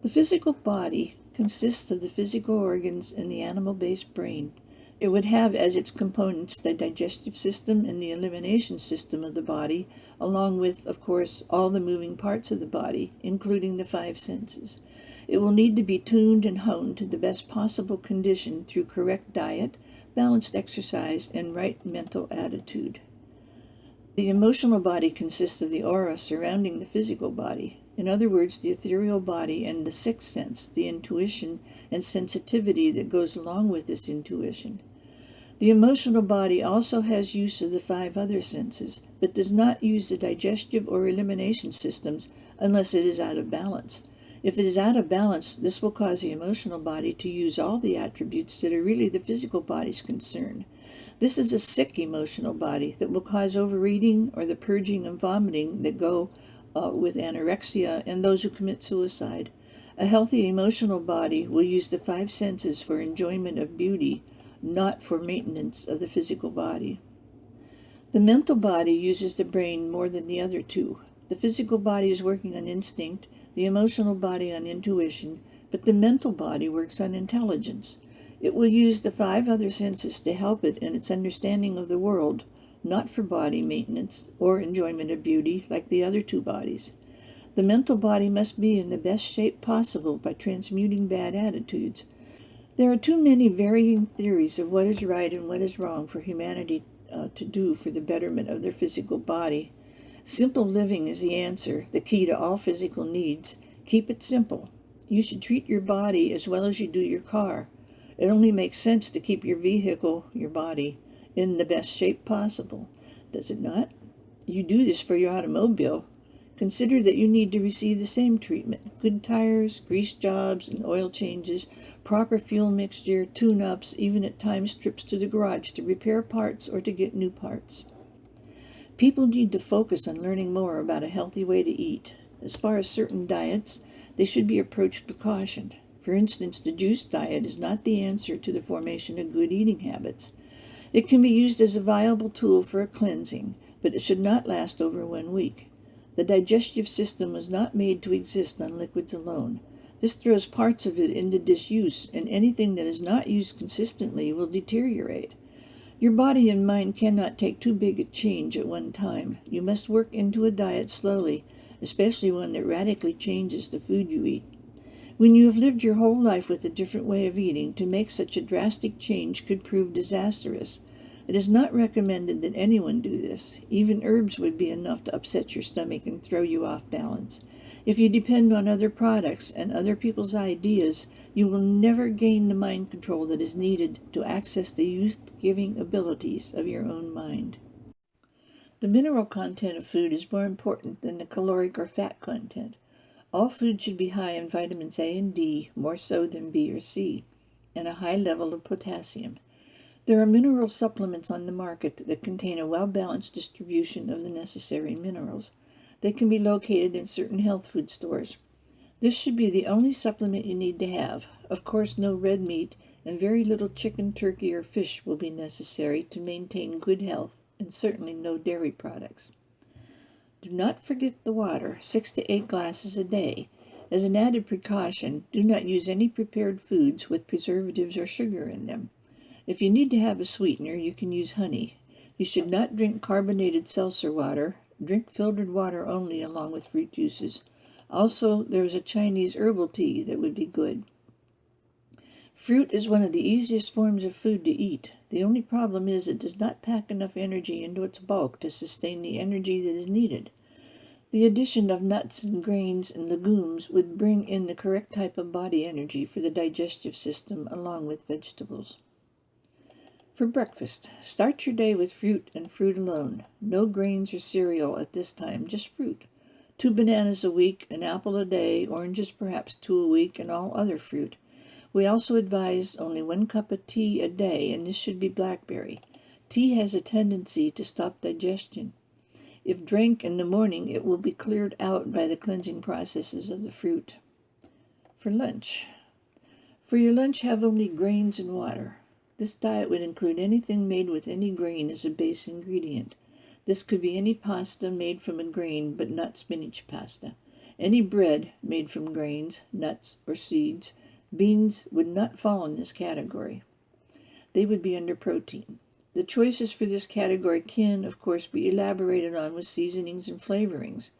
The physical body consists of the physical organs and the animal-based brain. It would have as its components the digestive system and the elimination system of the body, along with, of course, all the moving parts of the body, including the five senses. It will need to be tuned and honed to the best possible condition through correct diet, balanced exercise, and right mental attitude. The emotional body consists of the aura surrounding the physical body. In other words, the ethereal body and the sixth sense, the intuition and sensitivity that goes along with this intuition. The emotional body also has use of the five other senses, but does not use the digestive or elimination systems unless it is out of balance. If it is out of balance, this will cause the emotional body to use all the attributes that are really the physical body's concern. This is a sick emotional body that will cause overeating or the purging and vomiting that go with anorexia and those who commit suicide. A healthy emotional body will use the five senses for enjoyment of beauty, not for maintenance of the physical body. The mental body uses the brain more than the other two. The physical body is working on instinct, the emotional body on intuition, but the mental body works on intelligence. It will use the five other senses to help it in its understanding of the world, not for body maintenance or enjoyment of beauty like the other two bodies. The mental body must be in the best shape possible by transmuting bad attitudes. There are too many varying theories of what is right and what is wrong for humanity to do for the betterment of their physical body. Simple living is the answer, the key to all physical needs. Keep it simple. You should treat your body as well as you do your car. It only makes sense to keep your vehicle, your body, in the best shape possible. Does it not? You do this for your automobile. Consider that you need to receive the same treatment. Good tires, grease jobs and oil changes, proper fuel mixture, tune-ups, even at times trips to the garage to repair parts or to get new parts. People need to focus on learning more about a healthy way to eat. As far as certain diets, they should be approached with caution. For instance, the juice diet is not the answer to the formation of good eating habits. It can be used as a viable tool for a cleansing, but it should not last over 1 week. The digestive system was not made to exist on liquids alone. This throws parts of it into disuse, and anything that is not used consistently will deteriorate. Your body and mind cannot take too big a change at one time. You must work into a diet slowly, especially one that radically changes the food you eat. When you have lived your whole life with a different way of eating, to make such a drastic change could prove disastrous. It is not recommended that anyone do this. Even herbs would be enough to upset your stomach and throw you off balance. If you depend on other products and other people's ideas, you will never gain the mind control that is needed to access the youth-giving abilities of your own mind. The mineral content of food is more important than the caloric or fat content. All food should be high in vitamins A and D, more so than B or C, and a high level of potassium. There are mineral supplements on the market that contain a well-balanced distribution of the necessary minerals. They can be located in certain health food stores. This should be the only supplement you need to have. Of course, no red meat and very little chicken, turkey, or fish will be necessary to maintain good health, and certainly no dairy products. Do not forget the water, 6 to 8 glasses a day. As an added precaution, do not use any prepared foods with preservatives or sugar in them. If you need to have a sweetener, you can use honey. You should not drink carbonated seltzer water. Drink filtered water only along with fruit juices. Also, there is a Chinese herbal tea that would be good. Fruit is one of the easiest forms of food to eat. The only problem is it does not pack enough energy into its bulk to sustain the energy that is needed. The addition of nuts and grains and legumes would bring in the correct type of body energy for the digestive system along with vegetables. For breakfast, start your day with fruit and fruit alone. No grains or cereal at this time, just fruit. 2 bananas a week, an apple a day, oranges perhaps 2 a week, and all other fruit. We also advise only 1 cup of tea a day, and this should be blackberry. Tea has a tendency to stop digestion. If drank in the morning, it will be cleared out by the cleansing processes of the fruit. For lunch. For your lunch, have only grains and water. This diet would include anything made with any grain as a base ingredient. This could be any pasta made from a grain, but not spinach pasta. Any bread made from grains, nuts, or seeds, beans would not fall in this category. They would be under protein. The choices for this category can, of course, be elaborated on with seasonings and flavorings.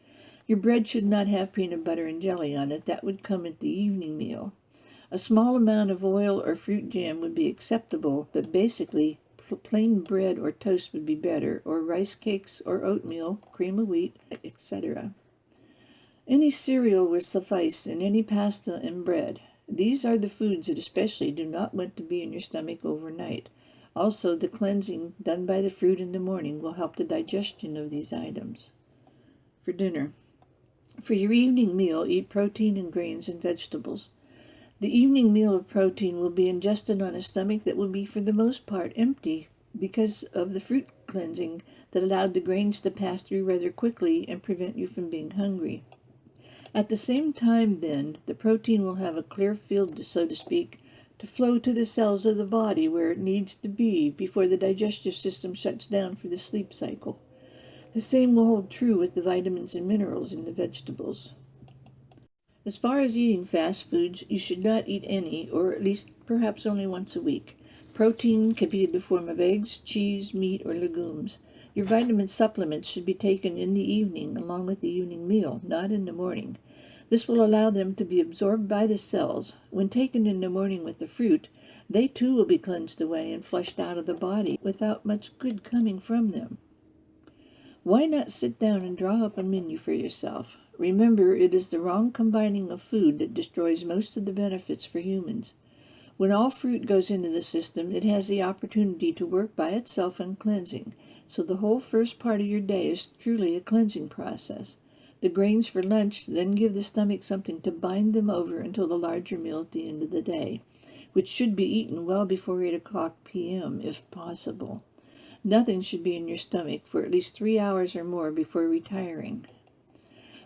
Your bread should not have peanut butter and jelly on it. That would come at the evening meal. A small amount of oil or fruit jam would be acceptable, but basically, plain bread or toast would be better, or rice cakes or oatmeal, cream of wheat, etc. Any cereal will suffice, and any pasta and bread. These are the foods that especially do not want to be in your stomach overnight. Also, the cleansing done by the fruit in the morning will help the digestion of these items. For dinner. For your evening meal, eat protein and grains and vegetables. The evening meal of protein will be ingested on a stomach that will be for the most part empty because of the fruit cleansing that allowed the grains to pass through rather quickly and prevent you from being hungry. At the same time, then, the protein will have a clear field, so to speak, to flow to the cells of the body where it needs to be before the digestive system shuts down for the sleep cycle. The same will hold true with the vitamins and minerals in the vegetables. As far as eating fast foods, you should not eat any, or at least perhaps only once a week. Protein can be in the form of eggs, cheese, meat, or legumes. Your vitamin supplements should be taken in the evening along with the evening meal, not in the morning. This will allow them to be absorbed by the cells. When taken in the morning with the fruit, they too will be cleansed away and flushed out of the body without much good coming from them. Why not sit down and draw up a menu for yourself? Remember, it is the wrong combining of food that destroys most of the benefits for humans. When all fruit goes into the system, it has the opportunity to work by itself on cleansing, so the whole first part of your day is truly a cleansing process. The grains for lunch then give the stomach something to bind them over until the larger meal at the end of the day, which should be eaten well before 8 o'clock p.m. if possible. Nothing should be in your stomach for at least 3 hours or more before retiring.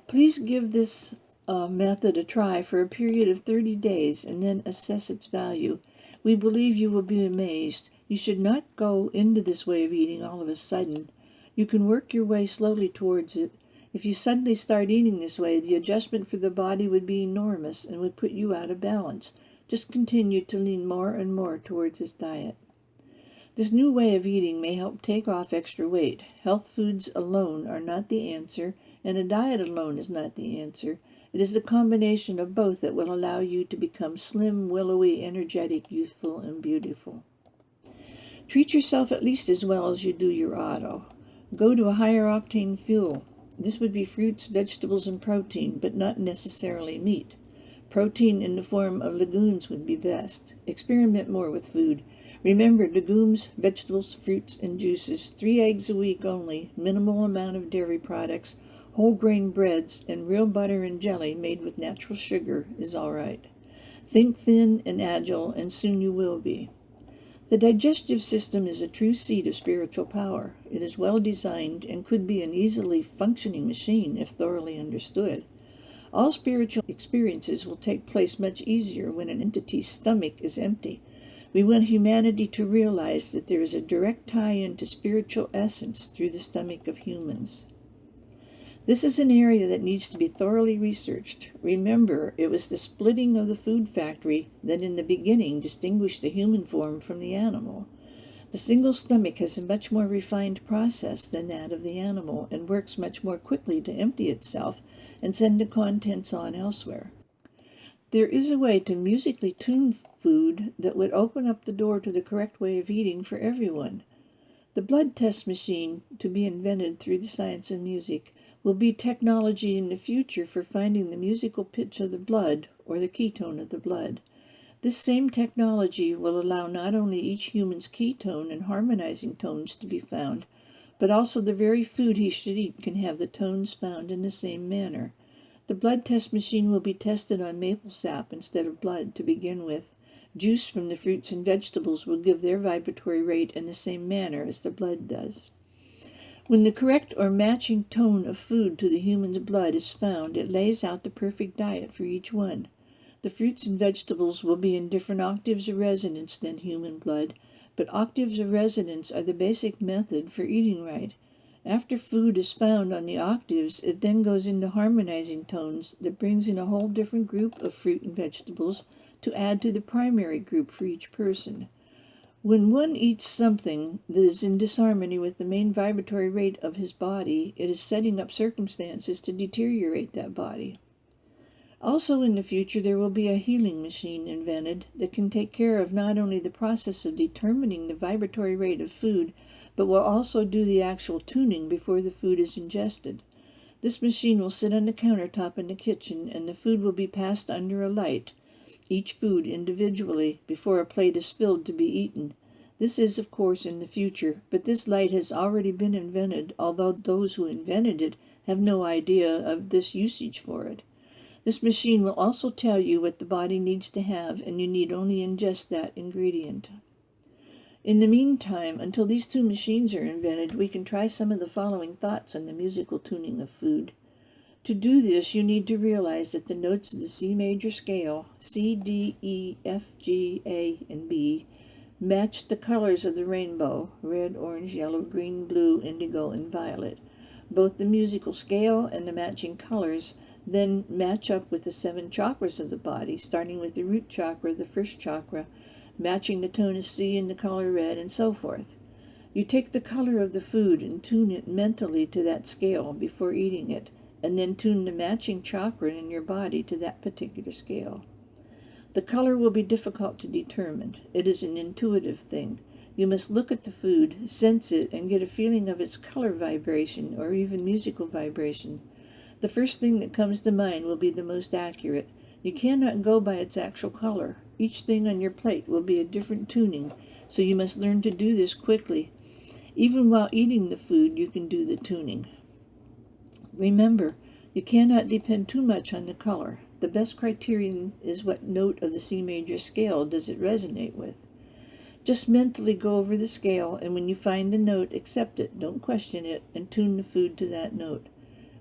Please give this method a try for a period of 30 days and then assess its value. We believe you will be amazed. You should not go into this way of eating all of a sudden. You can work your way slowly towards it. If you suddenly start eating this way, the adjustment for the body would be enormous and would put you out of balance. Just continue to lean more and more towards this diet. This new way of eating may help take off extra weight. Health foods alone are not the answer, and a diet alone is not the answer. It is the combination of both that will allow you to become slim, willowy, energetic, youthful, and beautiful. Treat yourself at least as well as you do your auto. Go to a higher octane fuel. This would be fruits, vegetables, and protein, but not necessarily meat. Protein in the form of legumes would be best. Experiment more with food. Remember, legumes, vegetables, fruits, and juices, 3 eggs a week only, minimal amount of dairy products, whole grain breads, and real butter and jelly made with natural sugar is all right. Think thin and agile, and soon you will be. The digestive system is a true seat of spiritual power. It is well designed and could be an easily functioning machine if thoroughly understood. All spiritual experiences will take place much easier when an entity's stomach is empty. We want humanity to realize that there is a direct tie-in to spiritual essence through the stomach of humans. This is an area that needs to be thoroughly researched. Remember, it was the splitting of the food factory that in the beginning distinguished the human form from the animal. The single stomach has a much more refined process than that of the animal and works much more quickly to empty itself and send the contents on elsewhere. There is a way to musically tune food that would open up the door to the correct way of eating for everyone. The blood test machine, to be invented through the science of music, will be technology in the future for finding the musical pitch of the blood or the ketone of the blood. This same technology will allow not only each human's ketone and harmonizing tones to be found, but also the very food he should eat can have the tones found in the same manner. The blood test machine will be tested on maple sap instead of blood to begin with. Juice from the fruits and vegetables will give their vibratory rate in the same manner as the blood does. When the correct or matching tone of food to the human's blood is found, it lays out the perfect diet for each one. The fruits and vegetables will be in different octaves of resonance than human blood, but octaves of resonance are the basic method for eating right. After food is found on the octaves, it then goes into harmonizing tones that brings in a whole different group of fruit and vegetables to add to the primary group for each person. When one eats something that is in disharmony with the main vibratory rate of his body, it is setting up circumstances to deteriorate that body. Also in the future, there will be a healing machine invented that can take care of not only the process of determining the vibratory rate of food, but will also do the actual tuning before the food is ingested. This machine will sit on the countertop in the kitchen, and the food will be passed under a light, each food individually, before a plate is filled to be eaten. This is, of course, in the future, but this light has already been invented, although those who invented it have no idea of this usage for it. This machine will also tell you what the body needs to have, and you need only ingest that ingredient. In the meantime, until these two machines are invented, we can try some of the following thoughts on the musical tuning of food. To do this, you need to realize that the notes of the C major scale, C, D, E, F, G, A, and B, match the colors of the rainbow, red, orange, yellow, green, blue, indigo, and violet. Both the musical scale and the matching colors then match up with the 7 chakras of the body, starting with the root chakra, the first chakra, matching the tone of C and the color red, and so forth. You take the color of the food and tune it mentally to that scale before eating it, and then tune the matching chakra in your body to that particular scale. The color will be difficult to determine. It is an intuitive thing. You must look at the food, sense it, and get a feeling of its color vibration or even musical vibration. The first thing that comes to mind will be the most accurate. You cannot go by its actual color. Each thing on your plate will be a different tuning, so you must learn to do this quickly. Even while eating the food, you can do the tuning. Remember, you cannot depend too much on the color. The best criterion is what note of the C major scale does it resonate with. Just mentally go over the scale, and when you find the note, accept it, don't question it, and tune the food to that note.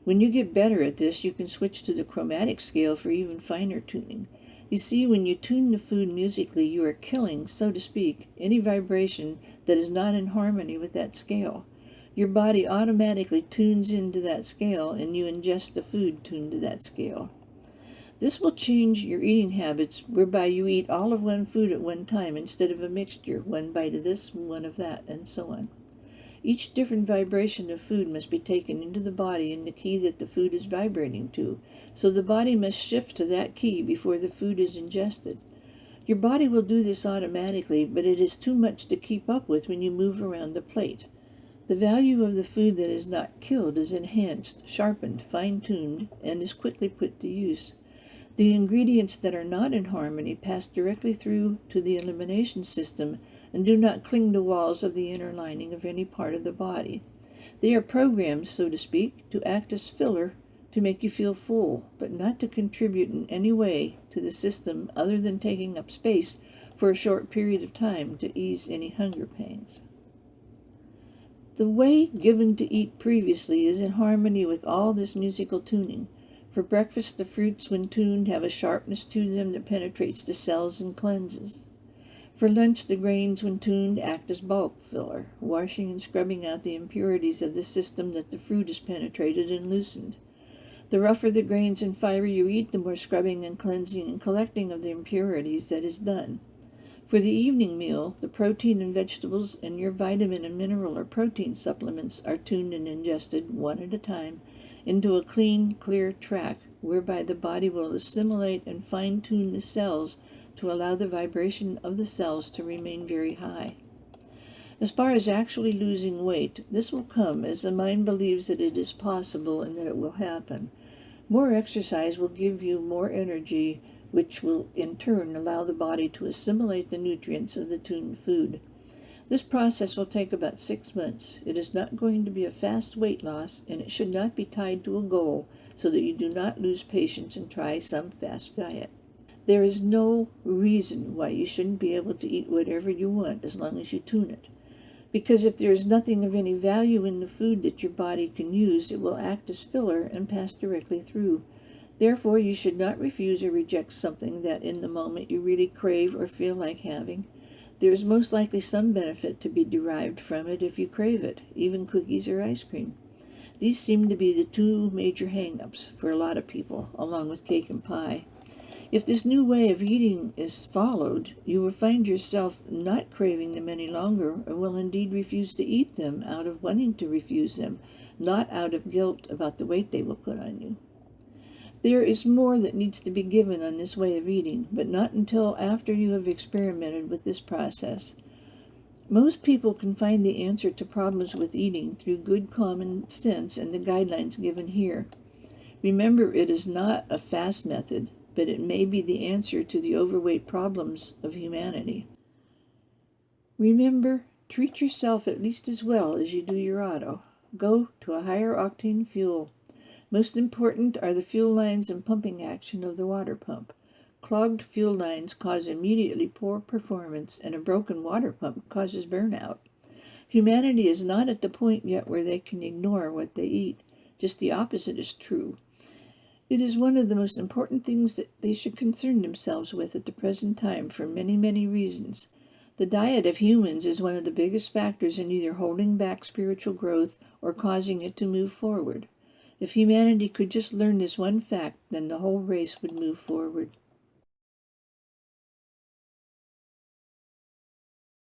When you get better at this, you can switch to the chromatic scale for even finer tuning. You see, when you tune the food musically, you are killing, so to speak, any vibration that is not in harmony with that scale. Your body automatically tunes into that scale, and you ingest the food tuned to that scale. This will change your eating habits, whereby you eat all of one food at one time instead of a mixture, one bite of this, one of that, and so on. Each different vibration of food must be taken into the body in the key that the food is vibrating to, so the body must shift to that key before the food is ingested. Your body will do this automatically, but it is too much to keep up with when you move around the plate. The value of the food that is not killed is enhanced, sharpened, fine-tuned, and is quickly put to use. The ingredients that are not in harmony pass directly through to the elimination system and do not cling to walls of the inner lining of any part of the body. They are programmed, so to speak, to act as filler to make you feel full, but not to contribute in any way to the system other than taking up space for a short period of time to ease any hunger pangs. The way given to eat previously is in harmony with all this musical tuning. For breakfast, the fruits, when tuned, have a sharpness to them that penetrates the cells and cleanses. For lunch, the grains, when tuned, act as bulk filler, washing and scrubbing out the impurities of the system that the fruit has penetrated and loosened. The rougher the grains and fiber you eat, the more scrubbing and cleansing and collecting of the impurities that is done. For the evening meal, the protein and vegetables and your vitamin and mineral or protein supplements are tuned and ingested, one at a time, into a clean, clear track, whereby the body will assimilate and fine-tune the cells to allow the vibration of the cells to remain very high. As far as actually losing weight, this will come as the mind believes that it is possible and that it will happen. More exercise will give you more energy, which will in turn allow the body to assimilate the nutrients of the tuned food. This process will take about 6 months. It is not going to be a fast weight loss, and it should not be tied to a goal so that you do not lose patience and try some fast diet. There is no reason why you shouldn't be able to eat whatever you want as long as you tune it. Because if there is nothing of any value in the food that your body can use, it will act as filler and pass directly through. Therefore, you should not refuse or reject something that in the moment you really crave or feel like having. There is most likely some benefit to be derived from it if you crave it, even cookies or ice cream. These seem to be the two major hang-ups for a lot of people, along with cake and pie. If this new way of eating is followed, you will find yourself not craving them any longer, or will indeed refuse to eat them out of wanting to refuse them, not out of guilt about the weight they will put on you. There is more that needs to be given on this way of eating, but not until after you have experimented with this process. Most people can find the answer to problems with eating through good common sense and the guidelines given here. Remember, it is not a fast method, but it may be the answer to the overweight problems of humanity. Remember, treat yourself at least as well as you do your auto. Go to a higher octane fuel. Most important are the fuel lines and pumping action of the water pump. Clogged fuel lines cause immediately poor performance, and a broken water pump causes burnout. Humanity is not at the point yet where they can ignore what they eat. Just the opposite is true. It is one of the most important things that they should concern themselves with at the present time for many, many reasons. The diet of humans is one of the biggest factors in either holding back spiritual growth or causing it to move forward. If humanity could just learn this one fact, then the whole race would move forward.